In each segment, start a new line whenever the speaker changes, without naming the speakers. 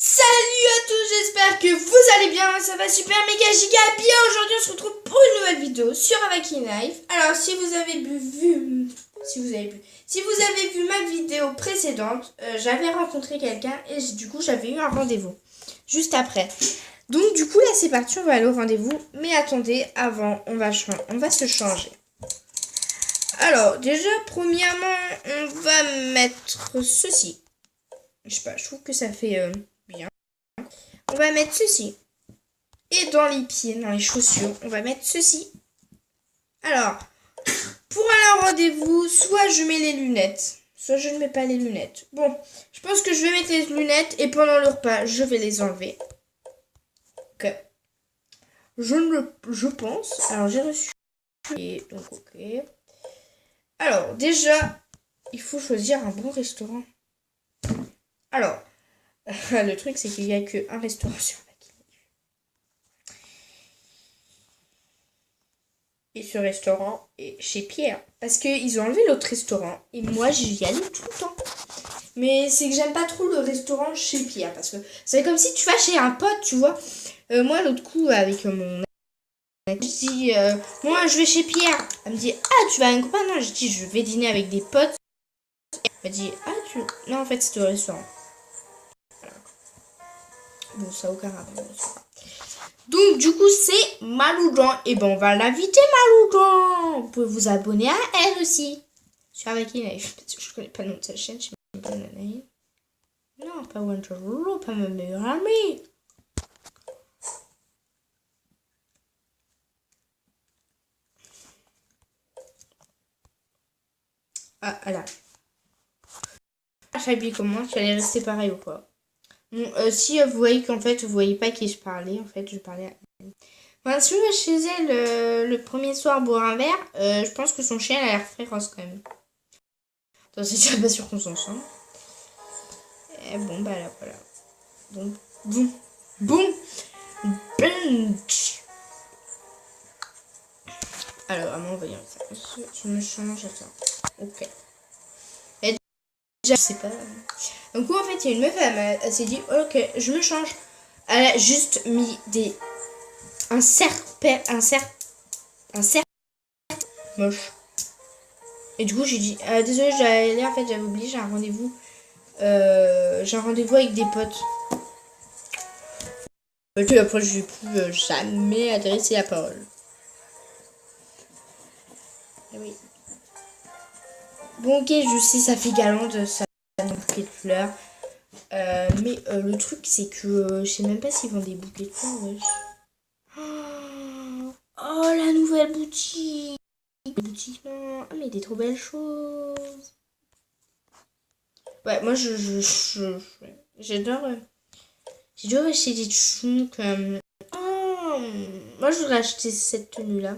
Salut à tous, j'espère que vous allez bien, ça va super méga giga bien. Aujourd'hui on se retrouve pour une nouvelle vidéo sur Avaki Knife. Alors si vous avez vu ma vidéo précédente, j'avais rencontré quelqu'un et du coup j'avais eu un rendez-vous juste après. Donc du coup là c'est parti, on va aller au rendez-vous. Mais attendez, avant on va se changer. Alors déjà premièrement on va mettre ceci. Je sais pas, je trouve que ça fait bien. On va mettre ceci. Et dans les pieds, dans les chaussures, on va mettre ceci. Alors, pour aller au rendez-vous, soit je mets les lunettes, soit je ne mets pas les lunettes. Bon, je pense que je vais mettre les lunettes et pendant le repas, je vais les enlever. Ok. Je pense. Alors, j'ai reçu. Et donc, ok. Alors, déjà, il faut choisir un bon restaurant. Alors, le truc, c'est qu'il n'y a qu'un restaurant sur Avaki. Et ce restaurant est chez Pierre. Parce qu'ils ont enlevé l'autre restaurant. Et moi, j'y allais tout le temps. Mais c'est que j'aime pas trop le restaurant chez Pierre. Parce que c'est comme si tu vas chez un pote, tu vois. Moi, l'autre coup, avec mon... Je dis, moi, je vais chez Pierre. Elle me dit, ah, tu vas avec un copain? Non, je dis, je vais dîner avec des potes. Elle me dit, ah, tu... Non, en fait, c'était au restaurant. Voilà. Bon, ça n'a aucun rapport. Donc, du coup, c'est Maloudan. Et ben, on va l'inviter, Maloudan. Vous pouvez vous abonner à elle aussi. Sur Avaki Knife. Je connais pas le nom de sa chaîne. Je sais pas le nom. Non, pas Wonderloo, pas ma meilleure amie. Ah, là. J'ai habillé comment? Tu allais rester pareil ou quoi? Bon, si vous voyez qu'en fait, vous voyez pas qui je parlais. En fait, je parlais à... Enfin, si je vais chez elle le premier soir boire un verre, je pense que son chien a l'air féroce quand même. Attends, c'est déjà pas sûr qu'on s'en sent. Et bon, bah là, voilà. Bon. Alors, à mon voyant ça. Je me change, attends. Ok. Et déjà, je sais pas. Donc, en fait, il y a une meuf, elle s'est dit, ok, je me change. Elle a juste mis un cerf moche. Et du coup, j'ai dit, désolé, en fait, j'avais oublié, j'ai un rendez-vous. Avec des potes. Et après, je lui ai plus jamais adressé la parole. Et oui. Bon, ok, je sais, ça fait galante, ça un bouquet de fleurs. Mais le truc, c'est que je sais même pas s'ils vendent des bouquets de fleurs, wesh. Oh, la nouvelle boutique. Boutique, non. Ah, mais des trop belles choses. Ouais, moi, j'adore. J'adore acheter des trucs. Oh, moi, je voudrais acheter cette tenue-là.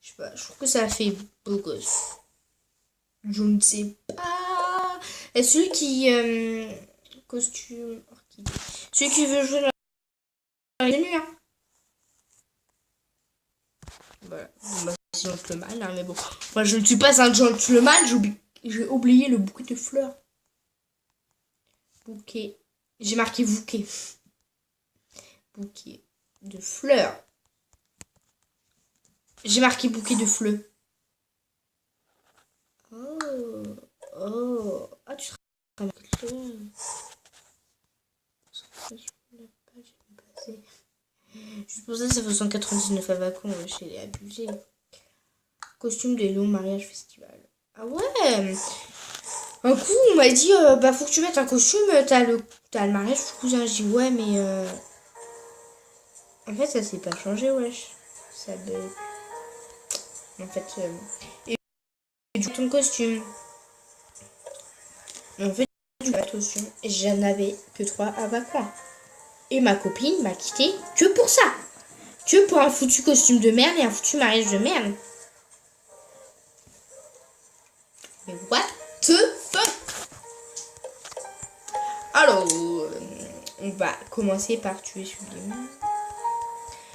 Je sais pas, je trouve que ça fait beau gosse. Je ne sais pas. Et celui qui... costume... Celui qui veut jouer dans la tenue, hein. Voilà. Bah, c'est gentleman, hein, mais bon. Moi, je ne suis pas un gentleman, j'ai oublié le bouquet de fleurs. Bouquet. J'ai marqué bouquet. Bouquet de fleurs. J'ai marqué bouquet de fleurs. Oh. Ah, tu seras quelque chose. Juste pour ça, ça fait 199 à vacances. Chez les abusés. Costume de Lyon mariage festival. Ah ouais. Un coup, on m'a dit, bah faut que tu mettes un costume, t'as le mariage du cousin. Je dis, ouais, mais en fait, ça s'est pas changé, wesh. Ça bug. En fait, et du ton costume. En fait, du costume, j'en avais que 3 à vacances. Et ma copine m'a quitté que pour ça. Que pour un foutu costume de merde et un foutu mariage de merde. Mais what the fuck? Alors, on va commencer par tuer Sublime.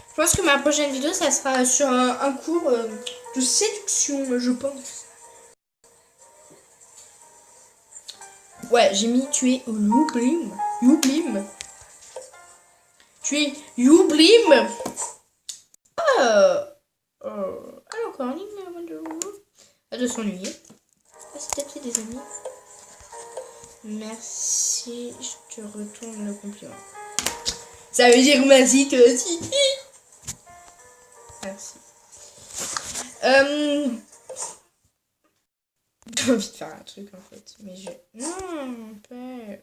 Je pense que ma prochaine vidéo, ça sera sur un cours de séduction, je pense. Ouais, j'ai mis tu es Youblim. Youblim. Tu es Youblim. Alors, Coraline, pas de s'ennuyer. Ah, c'est peut-être des amis. Merci, je te retourne le compliment. Ça veut dire merci toi aussi. Merci. J'ai envie de faire un truc en fait, mais je... Non, pas...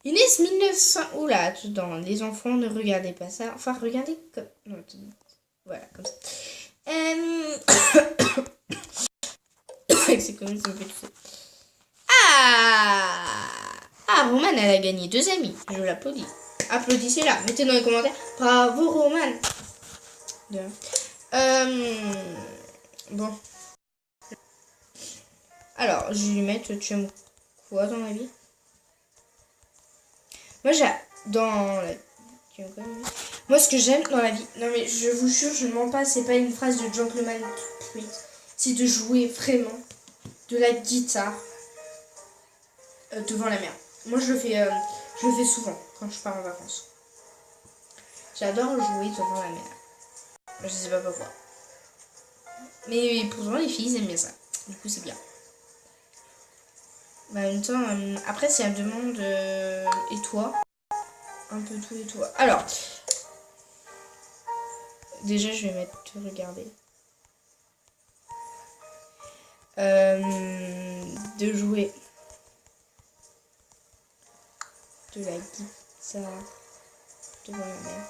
Inès 1900... Oula, dans les enfants, ne regardez pas ça. Enfin, regardez comme... Non, voilà, comme ça. C'est comme ça me fait tout ça. Ah, Roman, elle a gagné 2 amis. Je l'applaudis. Applaudissez-la. Mettez dans les commentaires. Bravo, Roman. Bon. Alors, je vais lui mettre, tu aimes quoi dans la vie? Moi, Moi, ce que j'aime dans la vie... Non, mais je vous jure, je ne mens pas. C'est pas une phrase de gentleman tweet. C'est de jouer vraiment de la guitare devant la mer. Moi, je le fais souvent quand je pars en vacances. J'adore jouer devant la mer. Je sais pas pourquoi. Mais pourtant, les filles aiment bien ça. Du coup, c'est bien. Bah, en même temps, après, c'est un demande et toi. Un peu tout et toi. Alors, déjà, je vais mettre te regarder. De jouer de la guitare devant la mer.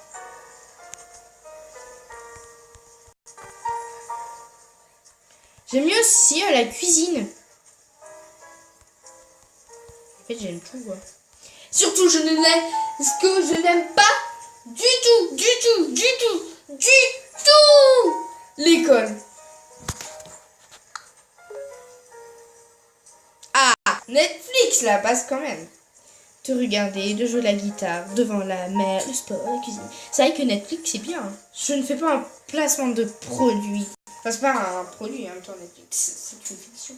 J'aime mieux aussi la cuisine. En fait, j'aime tout, quoi. Surtout, ce que je n'aime pas du tout, l'école. Ah, Netflix, la passe quand même. De regarder, de jouer la guitare, devant la mer, le sport, la cuisine. C'est vrai que Netflix, c'est bien. Je ne fais pas un placement de produit. Enfin, c'est pas un produit en même temps, Netflix. C'est une fiction.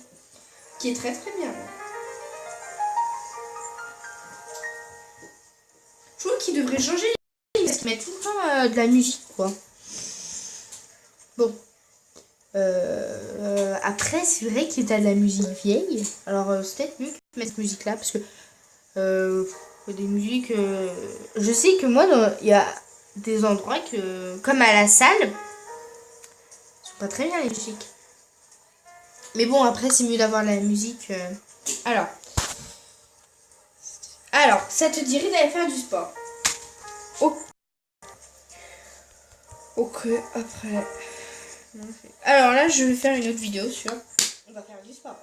Qui est très très bien. Je trouve qu'ils devraient changer les parce qu'ils mettent tout le temps de la musique, quoi. Bon. Après, c'est vrai qu'il y a de la musique vieille. Alors, c'est peut-être mieux de mettre cette musique-là parce que des musiques... Je sais que moi, il y a des endroits que, comme à la salle, sont pas très bien les musiques. Mais bon, après, c'est mieux d'avoir la musique. Alors, ça te dirait d'aller faire du sport. Ok, après... Alors là, je vais faire une autre vidéo sur... On va faire du sport.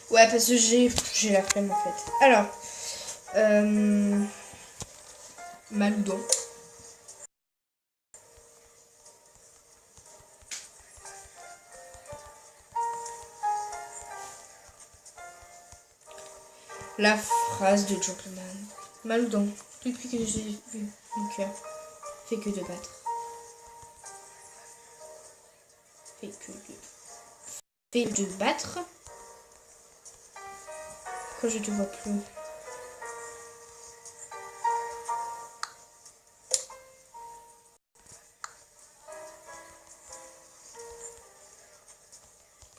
Ouais, parce que j'ai la flemme en fait. Alors, Maloudon. La phrase de gentleman. Maloudon, depuis que j'ai vu mon cœur, fait que de battre. Fait de battre. Quand je te vois plus.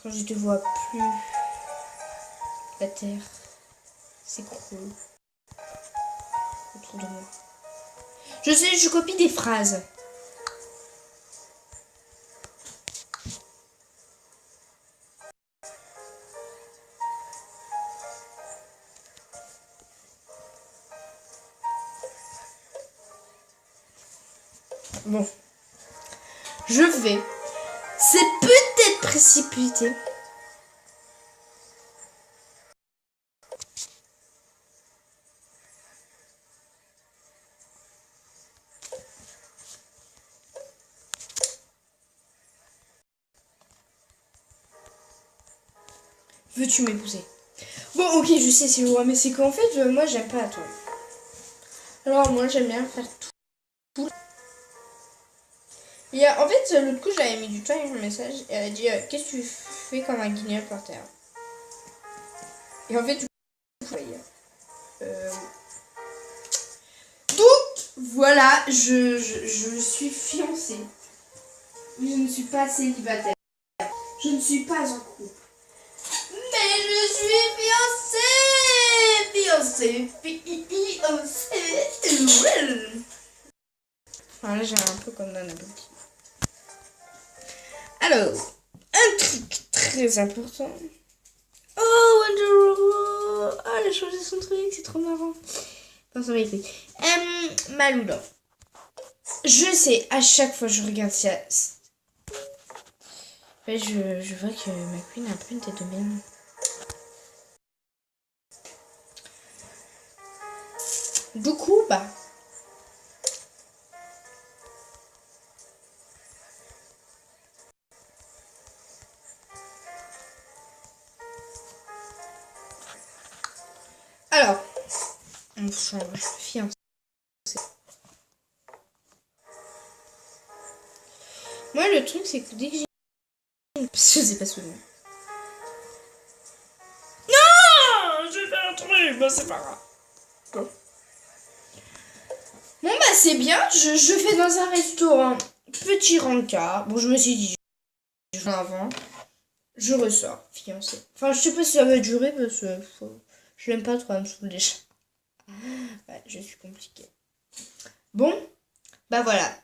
Quand je te vois plus, la terre s'écroule autour de moi. Je sais, je copie des phrases. Bon. Je vais. C'est peut-être précipité. Veux-tu m'épouser? Bon, ok, je sais, c'est loin, mais c'est qu'en fait, moi, j'aime pas toi. Alors, moi, j'aime bien faire tout. Et en fait, l'autre coup, j'avais mis du temps avec le message. Et elle a dit qu'est-ce que tu fais comme un guignol par terre? Et en fait, du coup, donc, voilà, je suis fiancée. Mais je ne suis pas célibataire. Je ne suis pas en couple. Mais je suis fiancée. Enfin, là, j'ai un peu comme dans la boutique. Alors, un truc très important. Oh, Wonder. Oh, elle a changé son truc, c'est trop marrant. Enfin, ça va être. Maloula. Je sais, à chaque fois je regarde ça. Je vois que ma queen a un peu une tête de merde. Du coup, bah. Alors, on change fiancé. Moi, le truc, c'est que dès que j'ai. Parce que c'est pas souvenir. Non, j'ai fait un truc, bah c'est pas grave. Bon, bah c'est bien, je fais dans un restaurant. Petit rencard. Bon, je me suis dit, je vais avant. Je ressors, fiancé. Enfin, je sais pas si ça va durer parce que je l'aime pas trop, elle me saoule déjà. Ouais, je suis compliquée. Bon, bah voilà.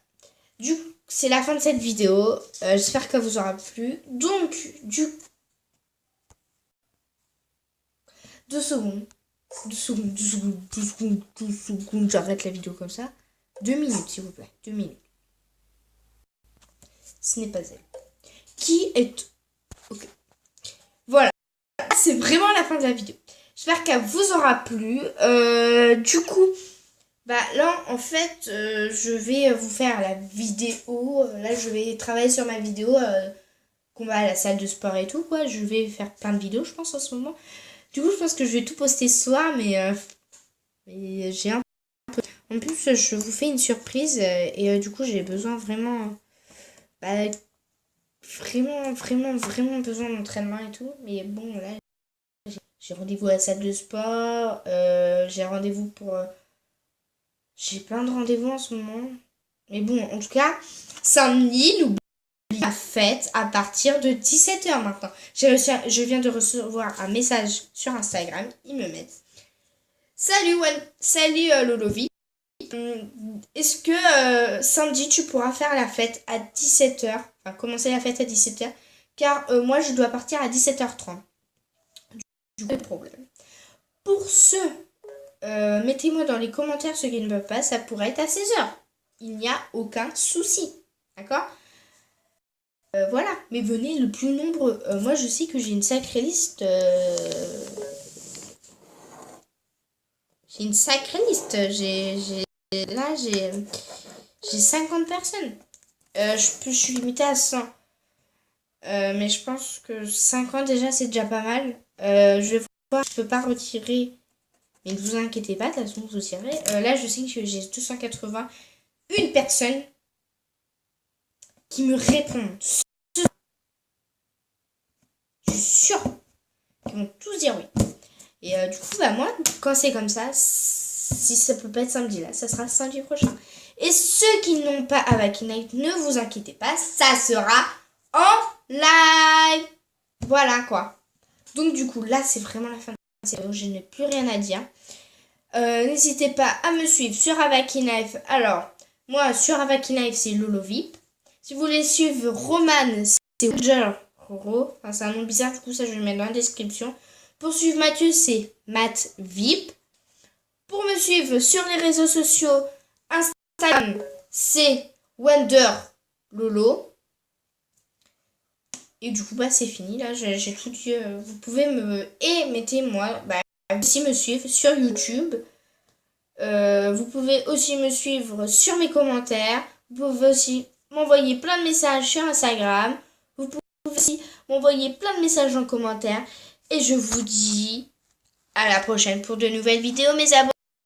Du coup, c'est la fin de cette vidéo. J'espère qu'elle vous aura plu. Donc, du coup... 2 secondes. 2 secondes, 2 secondes, 2 secondes, 2 secondes. J'arrête la vidéo comme ça. 2 minutes, s'il vous plaît. 2 minutes. Ce n'est pas elle. Qui est... Ok. Voilà. C'est vraiment la fin de la vidéo. J'espère qu'elle vous aura plu. Du coup... Bah là en fait je vais vous faire la vidéo, là je vais travailler sur ma vidéo qu'on va à la salle de sport et tout quoi, je vais faire plein de vidéos je pense en ce moment. Du coup je pense que je vais tout poster ce soir mais j'ai un peu... En plus je vous fais une surprise et du coup j'ai besoin vraiment, vraiment besoin d'entraînement et tout. Mais bon là j'ai rendez-vous à la salle de sport, j'ai rendez-vous pour... J'ai plein de rendez-vous en ce moment. Mais bon, en tout cas, samedi, n'oubliez pas la fête à partir de 17h maintenant. Je viens de recevoir un message sur Instagram. Ils me mettent salut Lolovi. Est-ce que samedi, tu pourras faire la fête à 17h? Enfin, commencer la fête à 17h. Car moi, je dois partir à 17h30. Du coup, problème. Pour ceux... mettez-moi dans les commentaires ceux qui ne peuvent pas, ça pourrait être à 16h. Il n'y a aucun souci. D'accord? Voilà, mais venez le plus nombreux. Moi, je sais que j'ai une sacrée liste. J'ai une sacrée liste. Là, j'ai 50 personnes. Je suis limitée à 100. Mais je pense que 50 déjà, c'est déjà pas mal. Je vais voir, je peux pas retirer... Mais ne vous inquiétez pas, de toute façon, vous tirez. Là, je sais que j'ai 281 personnes qui me répondent. Je suis sûre qu'ils vont tous dire oui. Et du coup, bah moi, quand c'est comme ça, si ça peut pas être samedi là, ça sera samedi prochain. Et ceux qui n'ont pas Avaki Knife, ne vous inquiétez pas, ça sera en live. Voilà quoi. Donc du coup, là, c'est vraiment la fin de la vidéo. Je n'ai plus rien à dire. N'hésitez pas à me suivre sur Avaki Knife. Alors, moi, sur Avaki Knife, c'est Lolovip. Si vous voulez suivre Roman, c'est Roger Roro. Enfin, c'est un nom bizarre, du coup, ça, je vais le mettre dans la description. Pour suivre Mathieu, c'est MattVip. Pour me suivre sur les réseaux sociaux, Instagram, c'est WonderLolo. Et du coup, bah, c'est fini. Là, j'ai tout dit. Vous pouvez me... Et mettez-moi... aussi me suivre sur YouTube. Vous pouvez aussi me suivre sur mes commentaires. Vous pouvez aussi m'envoyer plein de messages sur Instagram. Vous pouvez aussi m'envoyer plein de messages en commentaire. Et je vous dis à la prochaine pour de nouvelles vidéos, mes abonnés.